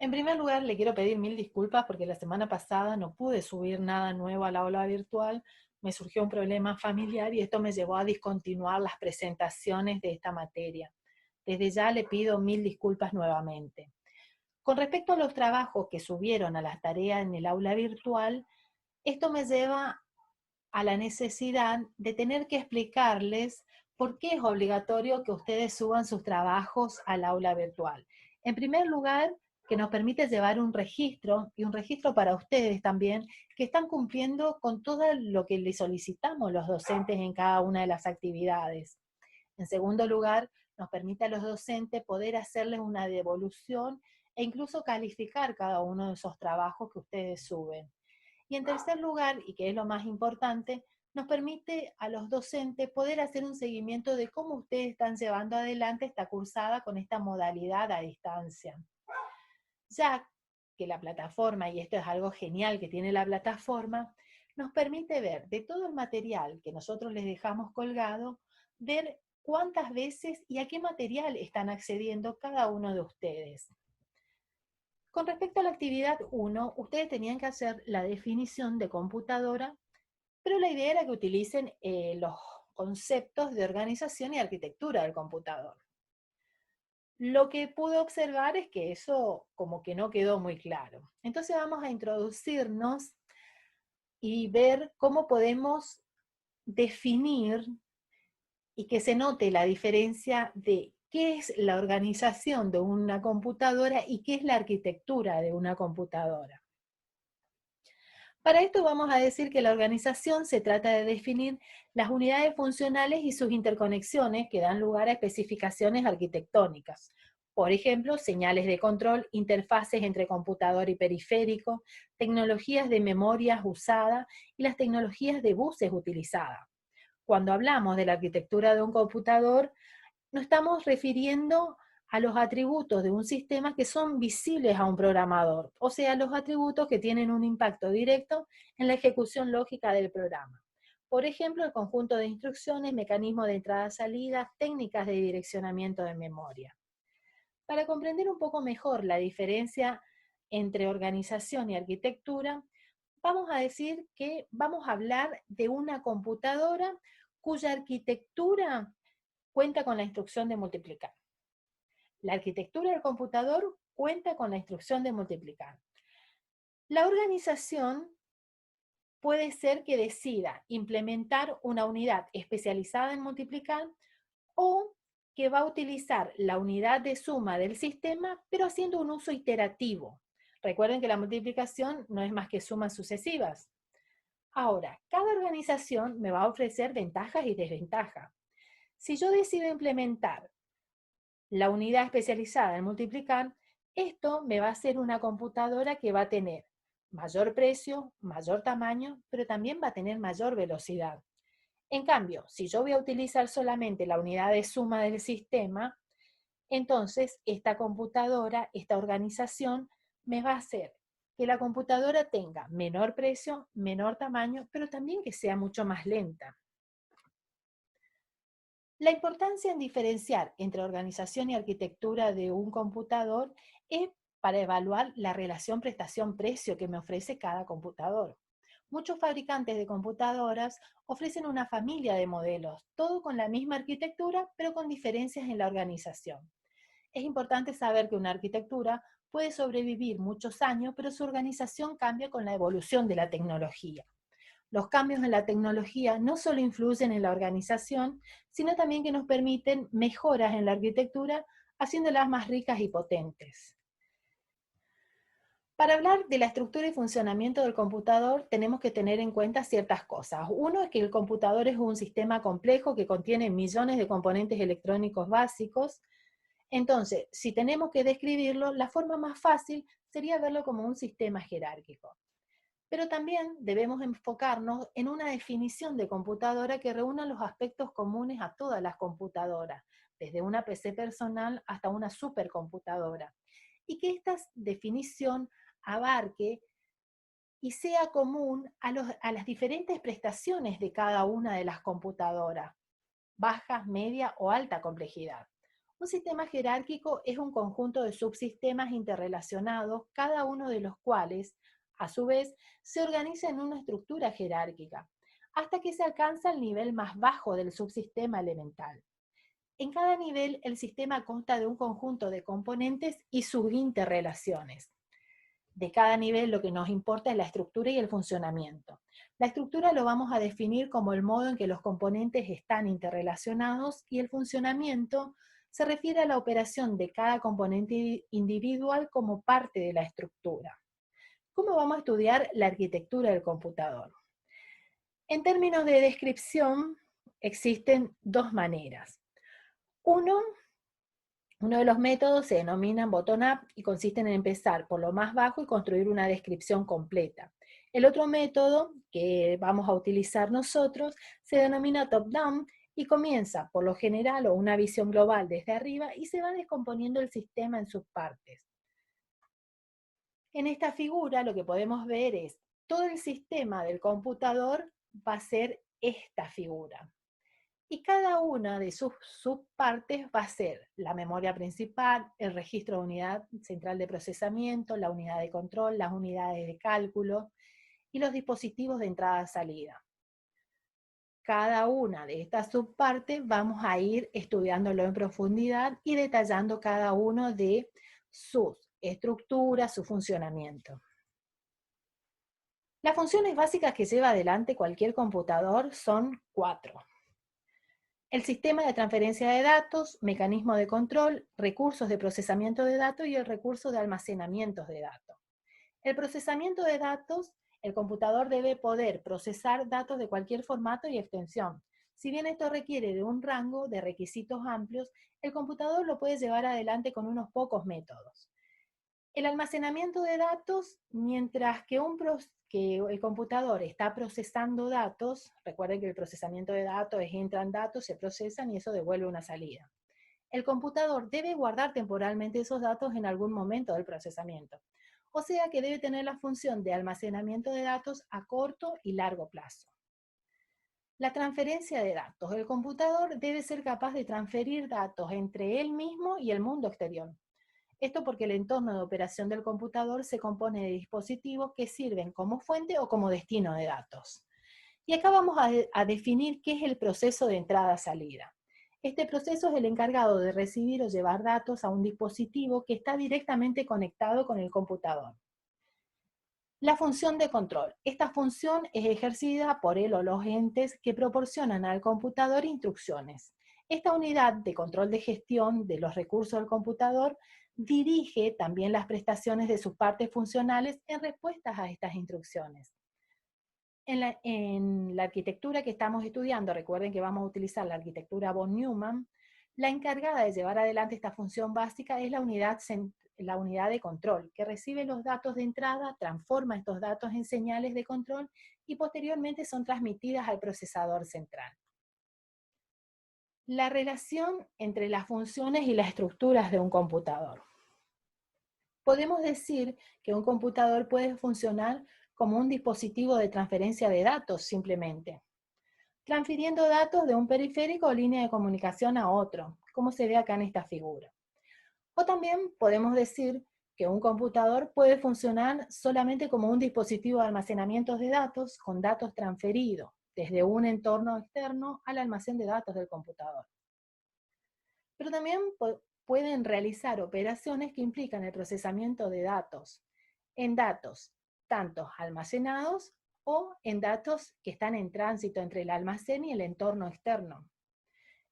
En primer lugar, le quiero pedir mil disculpas porque la semana pasada no pude subir nada nuevo al aula virtual, me surgió un problema familiar y esto me llevó a discontinuar las presentaciones de esta materia. Desde ya le pido mil disculpas nuevamente. Con respecto a los trabajos que subieron a las tareas en el aula virtual, esto me lleva a la necesidad de tener que explicarles por qué es obligatorio que ustedes suban sus trabajos al aula virtual. En primer lugar, que nos permite llevar un registro, y un registro para ustedes también, que están cumpliendo con todo lo que les solicitamos los docentes en cada una de las actividades. En segundo lugar, nos permite a los docentes poder hacerles una devolución e incluso calificar cada uno de esos trabajos que ustedes suben. Y en tercer lugar, y que es lo más importante, nos permite a los docentes poder hacer un seguimiento de cómo ustedes están llevando adelante esta cursada con esta modalidad a distancia. Ya que la plataforma, y esto es algo genial que tiene la plataforma, nos permite ver de todo el material que nosotros les dejamos colgado, ver cuántas veces y a qué material están accediendo cada uno de ustedes. Con respecto a la actividad 1, ustedes tenían que hacer la definición de computadora, pero la idea era que utilicen los conceptos de organización y arquitectura del computador. Lo que pude observar es que eso como que no quedó muy claro. Entonces vamos a introducirnos y ver cómo podemos definir y que se note la diferencia de qué es la organización de una computadora y qué es la arquitectura de una computadora. Para esto vamos a decir que la organización se trata de definir las unidades funcionales y sus interconexiones que dan lugar a especificaciones arquitectónicas. Por ejemplo, señales de control, interfaces entre computador y periférico, tecnologías de memorias usadas y las tecnologías de buses utilizadas. Cuando hablamos de la arquitectura de un computador, nos estamos refiriendo a los atributos de un sistema que son visibles a un programador, o sea, los atributos que tienen un impacto directo en la ejecución lógica del programa. Por ejemplo, el conjunto de instrucciones, mecanismos de entrada-salida, técnicas de direccionamiento de memoria. Para comprender un poco mejor la diferencia entre organización y arquitectura, vamos a decir que vamos a hablar de una computadora cuya arquitectura cuenta con la instrucción de multiplicar. La arquitectura del computador cuenta con la instrucción de multiplicar. La organización puede ser que decida implementar una unidad especializada en multiplicar o que va a utilizar la unidad de suma del sistema, pero haciendo un uso iterativo. Recuerden que la multiplicación no es más que sumas sucesivas. Ahora, cada organización me va a ofrecer ventajas y desventajas. Si yo decido implementar la unidad especializada en multiplicar, esto me va a hacer una computadora que va a tener mayor precio, mayor tamaño, pero también va a tener mayor velocidad. En cambio, si yo voy a utilizar solamente la unidad de suma del sistema, entonces esta computadora, esta organización, me va a hacer que la computadora tenga menor precio, menor tamaño, pero también que sea mucho más lenta. La importancia en diferenciar entre organización y arquitectura de un computador es para evaluar la relación prestación-precio que me ofrece cada computador. Muchos fabricantes de computadoras ofrecen una familia de modelos, todo con la misma arquitectura, pero con diferencias en la organización. Es importante saber que una arquitectura puede sobrevivir muchos años, pero su organización cambia con la evolución de la tecnología. Los cambios en la tecnología no solo influyen en la organización, sino también que nos permiten mejoras en la arquitectura, haciéndolas más ricas y potentes. Para hablar de la estructura y funcionamiento del computador, tenemos que tener en cuenta ciertas cosas. Uno es que el computador es un sistema complejo que contiene millones de componentes electrónicos básicos. Entonces, si tenemos que describirlo, la forma más fácil sería verlo como un sistema jerárquico. Pero también debemos enfocarnos en una definición de computadora que reúna los aspectos comunes a todas las computadoras, desde una PC personal hasta una supercomputadora, y que esta definición abarque y sea común a las diferentes prestaciones de cada una de las computadoras, baja, media o alta complejidad. Un sistema jerárquico es un conjunto de subsistemas interrelacionados, cada uno de los cuales, a su vez, se organiza en una estructura jerárquica, hasta que se alcanza el nivel más bajo del subsistema elemental. En cada nivel, el sistema consta de un conjunto de componentes y sus interrelaciones. De cada nivel lo que nos importa es la estructura y el funcionamiento. La estructura lo vamos a definir como el modo en que los componentes están interrelacionados y el funcionamiento se refiere a la operación de cada componente individual como parte de la estructura. ¿Cómo vamos a estudiar la arquitectura del computador? En términos de descripción, existen dos maneras. Uno de los métodos se denomina bottom-up y consiste en empezar por lo más bajo y construir una descripción completa. El otro método que vamos a utilizar nosotros se denomina top-down y comienza por lo general o una visión global desde arriba y se va descomponiendo el sistema en sus partes. En esta figura lo que podemos ver es todo el sistema del computador va a ser esta figura. Y cada una de sus subpartes va a ser la memoria principal, el registro de unidad central de procesamiento, la unidad de control, las unidades de cálculo y los dispositivos de entrada-salida. Cada una de estas subpartes vamos a ir estudiándolo en profundidad y detallando cada uno de sus estructuras, su funcionamiento. Las funciones básicas que lleva adelante cualquier computador son 4. El sistema de transferencia de datos, mecanismo de control, recursos de procesamiento de datos y el recurso de almacenamiento de datos. El procesamiento de datos, el computador debe poder procesar datos de cualquier formato y extensión. Si bien esto requiere de un rango de requisitos amplios, el computador lo puede llevar adelante con unos pocos métodos. El almacenamiento de datos, mientras que el computador está procesando datos, recuerden que el procesamiento de datos es entran datos, se procesan y eso devuelve una salida. El computador debe guardar temporalmente esos datos en algún momento del procesamiento. O sea que debe tener la función de almacenamiento de datos a corto y largo plazo. La transferencia de datos. El computador debe ser capaz de transferir datos entre él mismo y el mundo exterior. Esto porque el entorno de operación del computador se compone de dispositivos que sirven como fuente o como destino de datos. Y acá vamos a definir qué es el proceso de entrada-salida. Este proceso es el encargado de recibir o llevar datos a un dispositivo que está directamente conectado con el computador. La función de control. Esta función es ejercida por él o los entes que proporcionan al computador instrucciones. Esta unidad de control de gestión de los recursos del computador dirige también las prestaciones de sus partes funcionales en respuestas a estas instrucciones. En la arquitectura que estamos estudiando, recuerden que vamos a utilizar la arquitectura von Neumann, la encargada de llevar adelante esta función básica es la unidad de control, que recibe los datos de entrada, transforma estos datos en señales de control y posteriormente son transmitidas al procesador central. La relación entre las funciones y las estructuras de un computador. Podemos decir que un computador puede funcionar como un dispositivo de transferencia de datos simplemente, transfiriendo datos de un periférico o línea de comunicación a otro, como se ve acá en esta figura. O también podemos decir que un computador puede funcionar solamente como un dispositivo de almacenamiento de datos con datos transferidos desde un entorno externo al almacén de datos del computador. Pero también pueden realizar operaciones que implican el procesamiento de datos, en datos tanto almacenados o en datos que están en tránsito entre el almacén y el entorno externo.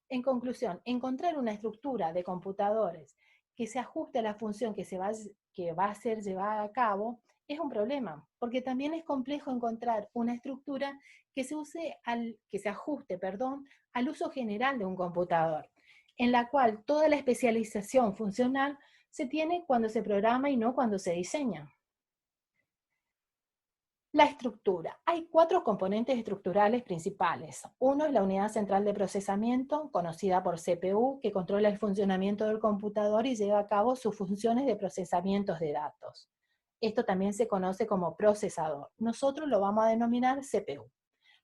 En conclusión, encontrar una estructura de computadores que se ajuste a la función que va a ser llevada a cabo es un problema, porque también es complejo encontrar una estructura que se ajuste al uso general de un computador, en la cual toda la especialización funcional se tiene cuando se programa y no cuando se diseña. La estructura. Hay 4 componentes estructurales principales. Uno es la unidad central de procesamiento, conocida por CPU, que controla el funcionamiento del computador y lleva a cabo sus funciones de procesamiento de datos. Esto también se conoce como procesador. Nosotros lo vamos a denominar CPU.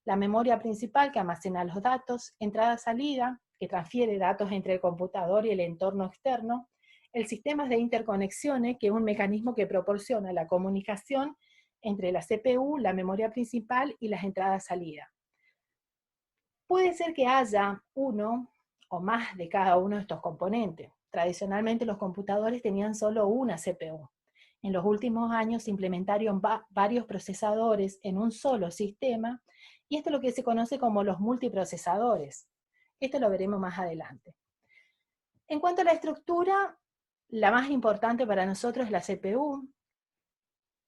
La memoria principal que almacena los datos, entrada-salida, que transfiere datos entre el computador y el entorno externo, el sistema de interconexiones, que es un mecanismo que proporciona la comunicación entre la CPU, la memoria principal y las entradas-salidas. Puede ser que haya uno o más de cada uno de estos componentes. Tradicionalmente los computadores tenían solo una CPU. En los últimos años se implementaron varios procesadores en un solo sistema, y esto es lo que se conoce como los multiprocesadores. Esto lo veremos más adelante. En cuanto a la estructura, la más importante para nosotros es la CPU.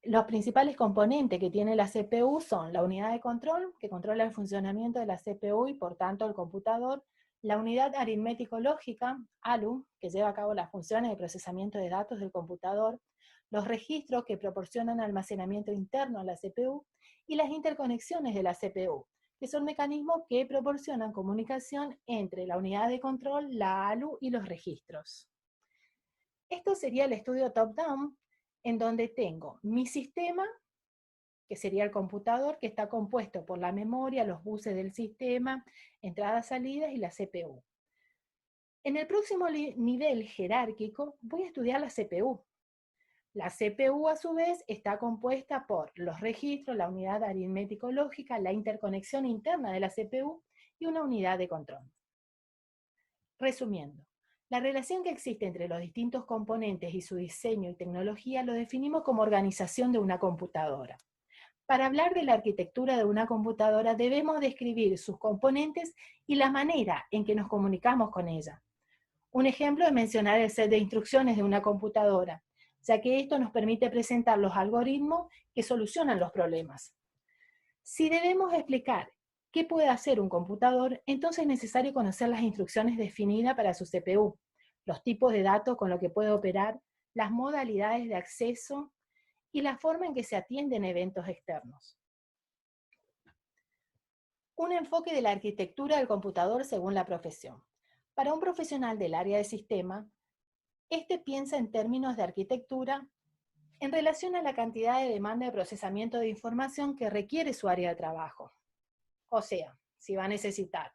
Los principales componentes que tiene la CPU son la unidad de control, que controla el funcionamiento de la CPU y por tanto el computador, la unidad aritmético-lógica, ALU, que lleva a cabo las funciones de procesamiento de datos del computador, los registros que proporcionan almacenamiento interno a la CPU, y las interconexiones de la CPU, que son mecanismos que proporcionan comunicación entre la unidad de control, la ALU y los registros. Esto sería el estudio top-down, en donde tengo mi sistema, que sería el computador, que está compuesto por la memoria, los buses del sistema, entradas, salidas y la CPU. En el próximo nivel jerárquico voy a estudiar la CPU. La CPU, a su vez, está compuesta por los registros, la unidad aritmético-lógica, la interconexión interna de la CPU y una unidad de control. Resumiendo, la relación que existe entre los distintos componentes y su diseño y tecnología lo definimos como organización de una computadora. Para hablar de la arquitectura de una computadora debemos describir sus componentes y la manera en que nos comunicamos con ella. Un ejemplo es mencionar el set de instrucciones de una computadora, ya que esto nos permite presentar los algoritmos que solucionan los problemas. Si debemos explicar qué puede hacer un computador, entonces es necesario conocer las instrucciones definidas para su CPU, los tipos de datos con los que puede operar, las modalidades de acceso y la forma en que se atienden eventos externos. Un enfoque de la arquitectura del computador según la profesión. Para un profesional del área de sistema, este piensa en términos de arquitectura en relación a la cantidad de demanda de procesamiento de información que requiere su área de trabajo. O sea, si va a necesitar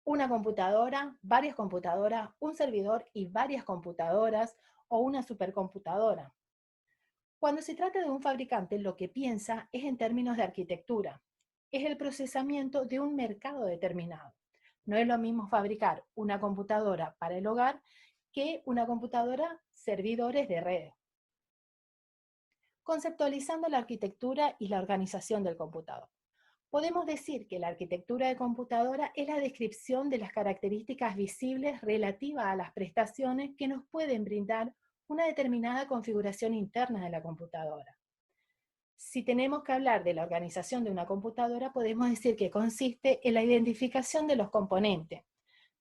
una computadora, varias computadoras, un servidor y varias computadoras o una supercomputadora. Cuando se trata de un fabricante, lo que piensa es en términos de arquitectura. Es el procesamiento de un mercado determinado. No es lo mismo fabricar una computadora para el hogar que una computadora servidores de red. Conceptualizando la arquitectura y la organización del computador. Podemos decir que la arquitectura de computadora es la descripción de las características visibles relativas a las prestaciones que nos pueden brindar una determinada configuración interna de la computadora. Si tenemos que hablar de la organización de una computadora, podemos decir que consiste en la identificación de los componentes,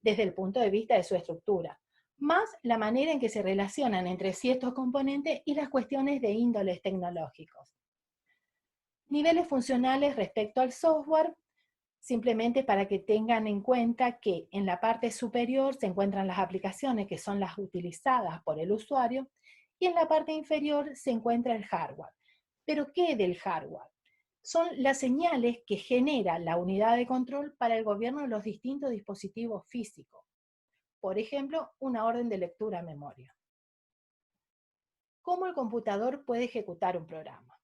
desde el punto de vista de su estructura, más la manera en que se relacionan entre ciertos componentes y las cuestiones de índoles tecnológicos. Niveles funcionales respecto al software, simplemente para que tengan en cuenta que en la parte superior se encuentran las aplicaciones que son las utilizadas por el usuario y en la parte inferior se encuentra el hardware. ¿Pero qué del hardware? Son las señales que genera la unidad de control para el gobierno de los distintos dispositivos físicos. Por ejemplo, una orden de lectura a memoria. ¿Cómo el computador puede ejecutar un programa?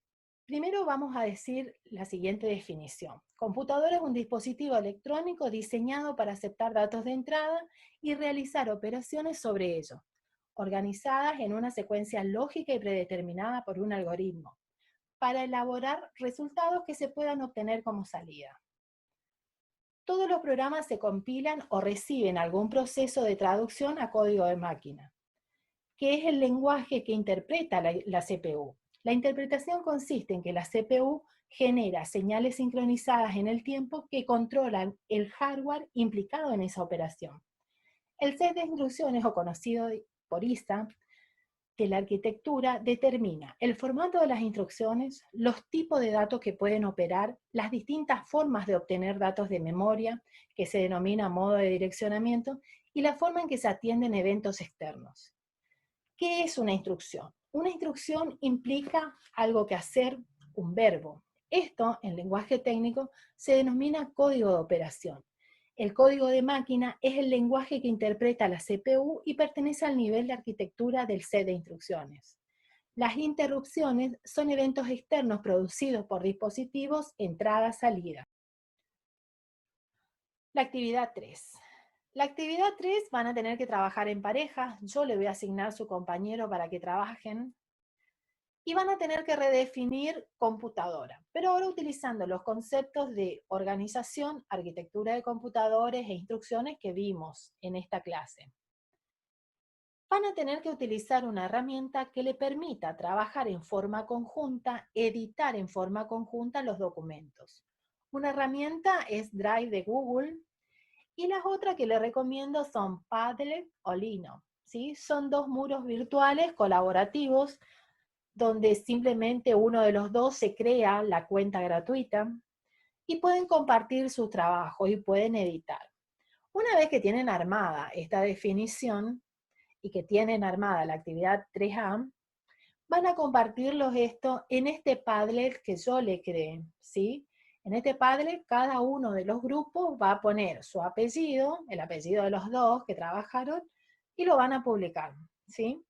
Primero vamos a decir la siguiente definición. Computador es un dispositivo electrónico diseñado para aceptar datos de entrada y realizar operaciones sobre ellos, organizadas en una secuencia lógica y predeterminada por un algoritmo, para elaborar resultados que se puedan obtener como salida. Todos los programas se compilan o reciben algún proceso de traducción a código de máquina, que es el lenguaje que interpreta la CPU. La interpretación consiste en que la CPU genera señales sincronizadas en el tiempo que controlan el hardware implicado en esa operación. El set de instrucciones, o conocido por ISA, de la arquitectura, determina el formato de las instrucciones, los tipos de datos que pueden operar, las distintas formas de obtener datos de memoria, que se denomina modo de direccionamiento, y la forma en que se atienden eventos externos. ¿Qué es una instrucción? Una instrucción implica algo que hacer, un verbo. Esto, en lenguaje técnico, se denomina código de operación. El código de máquina es el lenguaje que interpreta la CPU y pertenece al nivel de arquitectura del set de instrucciones. Las interrupciones son eventos externos producidos por dispositivos entrada-salida. La actividad 3. La actividad 3 van a tener que trabajar en pareja. Yo le voy a asignar su compañero para que trabajen. Y van a tener que redefinir computadora, pero ahora utilizando los conceptos de organización, arquitectura de computadores e instrucciones que vimos en esta clase. Van a tener que utilizar una herramienta que le permita trabajar en forma conjunta, editar en forma conjunta los documentos. Una herramienta es Drive de Google y las otras que le recomiendo son Padlet o Lino. ¿Sí? Son dos muros virtuales colaborativos donde simplemente uno de los dos se crea la cuenta gratuita y pueden compartir sus trabajos y pueden editar. Una vez que tienen armada esta definición y que tienen armada la actividad 3A, van a compartirlos esto en este Padlet que yo le creé, ¿sí? En este Padlet cada uno de los grupos va a poner su apellido, el apellido de los dos que trabajaron, y lo van a publicar, ¿sí?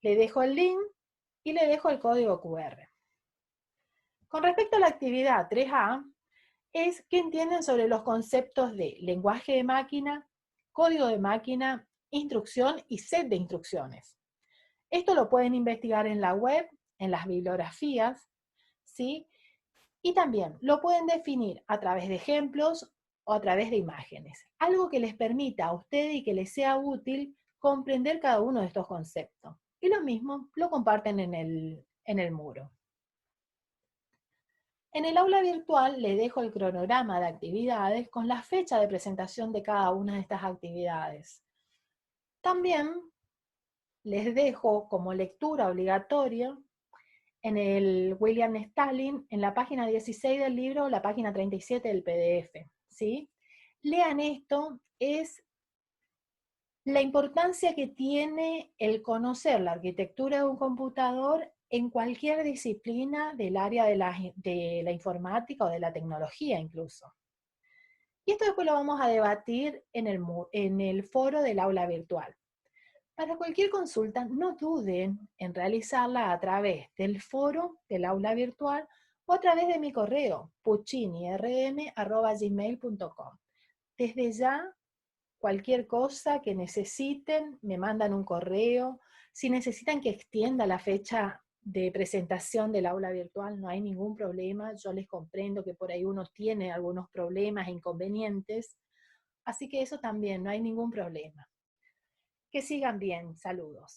Le dejo el link y le dejo el código QR. Con respecto a la actividad 3A, es qué entienden sobre los conceptos de lenguaje de máquina, código de máquina, instrucción y set de instrucciones. Esto lo pueden investigar en la web, en las bibliografías, ¿sí? Y también lo pueden definir a través de ejemplos o a través de imágenes. Algo que les permita a ustedes y que les sea útil comprender cada uno de estos conceptos. Y lo mismo lo comparten en el muro. En el aula virtual le dejo el cronograma de actividades con la fecha de presentación de cada una de estas actividades. También les dejo como lectura obligatoria en el William Stalin, en la página 16 del libro, la página 37 del PDF. ¿Sí? Lean esto, es la importancia que tiene el conocer la arquitectura de un computador en cualquier disciplina del área de la informática o de la tecnología incluso. Y esto después lo vamos a debatir en el foro del aula virtual. Para cualquier consulta, no duden en realizarla a través del foro del aula virtual o a través de mi correo, puccinirm@gmail.com. Desde ya, cualquier cosa que necesiten, me mandan un correo. Si necesitan que extienda la fecha de presentación del aula virtual, no hay ningún problema. Yo les comprendo que por ahí uno tiene algunos problemas e inconvenientes. Así que eso también, no hay ningún problema. Que sigan bien. Saludos.